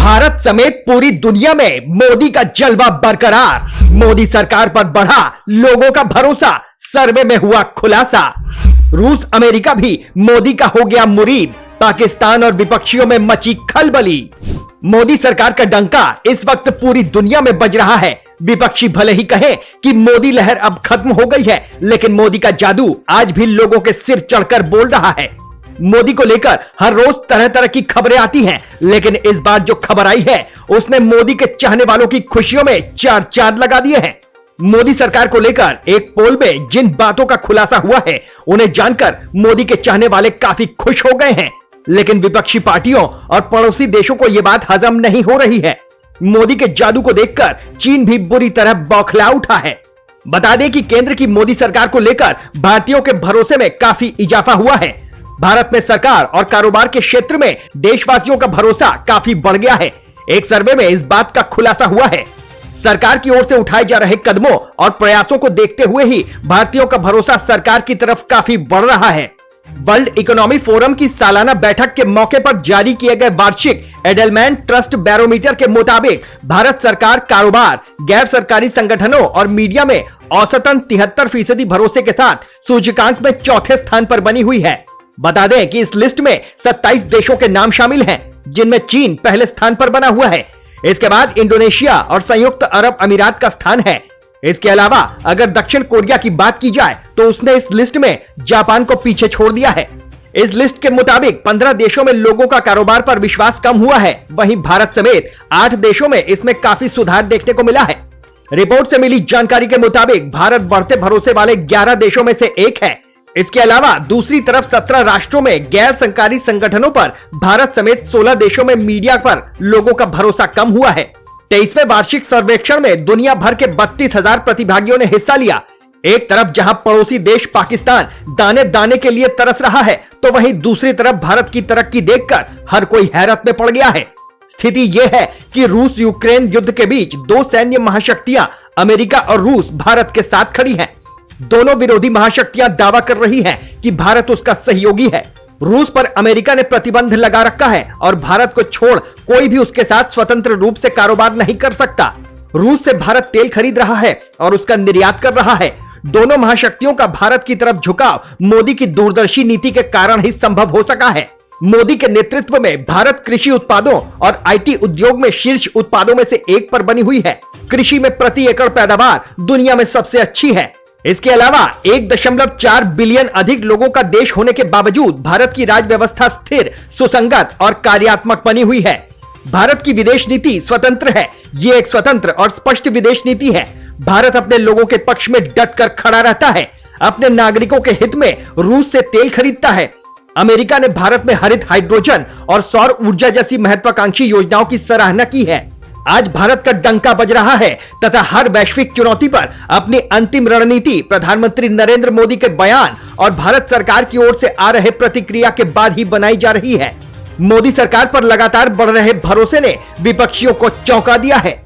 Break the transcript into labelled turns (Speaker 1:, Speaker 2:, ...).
Speaker 1: भारत समेत पूरी दुनिया में मोदी का जलवा बरकरार। मोदी सरकार पर बढ़ा लोगों का भरोसा, सर्वे में हुआ खुलासा। रूस अमेरिका भी मोदी का हो गया मुरीद, पाकिस्तान और विपक्षियों में मची खलबली। मोदी सरकार का डंका इस वक्त पूरी दुनिया में बज रहा है। विपक्षी भले ही कहे कि मोदी लहर अब खत्म हो गई है, लेकिन मोदी का जादू आज भी लोगों के सिर चढ़कर बोल रहा है। मोदी को लेकर हर रोज तरह तरह की खबरें आती हैं, लेकिन इस बार जो खबर आई है उसने मोदी के चाहने वालों की खुशियों में चार चांद लगा दिए हैं। मोदी सरकार को लेकर एक पोल में जिन बातों का खुलासा हुआ है उन्हें जानकर मोदी के चाहने वाले काफी खुश हो गए हैं, लेकिन विपक्षी पार्टियों और पड़ोसी देशों को यह बात हजम नहीं हो रही है। मोदी के जादू को देखकर चीन भी बुरी तरह बौखला उठा है। बता दें कि केंद्र की मोदी सरकार को लेकर भारतीयों के भरोसे में काफी इजाफा हुआ है। भारत में सरकार और कारोबार के क्षेत्र में देशवासियों का भरोसा काफी बढ़ गया है। एक सर्वे में इस बात का खुलासा हुआ है। सरकार की ओर से उठाए जा रहे कदमों और प्रयासों को देखते हुए ही भारतीयों का भरोसा सरकार की तरफ काफी बढ़ रहा है। वर्ल्ड इकोनॉमी फोरम की सालाना बैठक के मौके पर जारी किए गए वार्षिक एडेलमैन ट्रस्ट बैरोमीटर के मुताबिक भारत सरकार कारोबार, गैर सरकारी संगठनों और मीडिया में औसतन 73% भरोसे के साथ सूचकांक में चौथे स्थान पर बनी हुई है। बता दें कि इस लिस्ट में 27 देशों के नाम शामिल हैं, जिनमें चीन पहले स्थान पर बना हुआ है। इसके बाद इंडोनेशिया और संयुक्त अरब अमीरात का स्थान है। इसके अलावा अगर दक्षिण कोरिया की बात की जाए तो उसने इस लिस्ट में जापान को पीछे छोड़ दिया है। इस लिस्ट के मुताबिक 15 देशों में लोगों का कारोबार पर विश्वास कम हुआ है। वहीं भारत समेत 8 देशों में इसमें काफी सुधार देखने को मिला है। रिपोर्ट से मिली जानकारी के मुताबिक भारत बढ़ते भरोसे वाले 11 देशों में से एक है। इसके अलावा दूसरी तरफ 17 राष्ट्रों में गैर सरकारी संगठनों पर भारत समेत 16 देशों में मीडिया पर लोगों का भरोसा कम हुआ है। 23वें वार्षिक सर्वेक्षण में दुनिया भर के 32,000 प्रतिभागियों ने हिस्सा लिया। एक तरफ जहां पड़ोसी देश पाकिस्तान दाने दाने के लिए तरस रहा है, तो वहीं दूसरी तरफ भारत की तरक्की देखकर हर कोई हैरत में पड़ गया है। स्थिति यह है कि रूस यूक्रेन युद्ध के बीच दो सैन्य महाशक्तियां अमेरिका और रूस भारत के साथ खड़ी हैं। दोनों विरोधी महाशक्तियां दावा कर रही हैं कि भारत उसका सहयोगी है। रूस पर अमेरिका ने प्रतिबंध लगा रखा है और भारत को छोड़ कोई भी उसके साथ स्वतंत्र रूप से कारोबार नहीं कर सकता। रूस से भारत तेल खरीद रहा है और उसका निर्यात कर रहा है। दोनों महाशक्तियों का भारत की तरफ झुकाव मोदी की दूरदर्शी नीति के कारण ही संभव हो सका है। मोदी के नेतृत्व में भारत कृषि उत्पादों और आईटी उद्योग में शीर्ष उत्पादों में से एक पर बनी हुई है। कृषि में प्रति एकड़ पैदावार दुनिया में सबसे अच्छी है। इसके अलावा 1.4 बिलियन अधिक लोगों का देश होने के बावजूद भारत की राज व्यवस्था स्थिर, सुसंगत और कार्यात्मक बनी हुई है। भारत की विदेश नीति स्वतंत्र है। ये एक स्वतंत्र और स्पष्ट विदेश नीति है। भारत अपने लोगों के पक्ष में डटकर खड़ा रहता है। अपने नागरिकों के हित में रूस से तेल खरीदता है। अमेरिका ने भारत में हरित हाइड्रोजन और सौर ऊर्जा जैसी महत्वाकांक्षी योजनाओं की सराहना की है। आज भारत का डंका बज रहा है तथा हर वैश्विक चुनौती पर अपनी अंतिम रणनीति प्रधानमंत्री नरेंद्र मोदी के बयान और भारत सरकार की ओर से आ रहे प्रतिक्रिया के बाद ही बनाई जा रही है। मोदी सरकार पर लगातार बढ़ रहे भरोसे ने विपक्षियों को चौंका दिया है।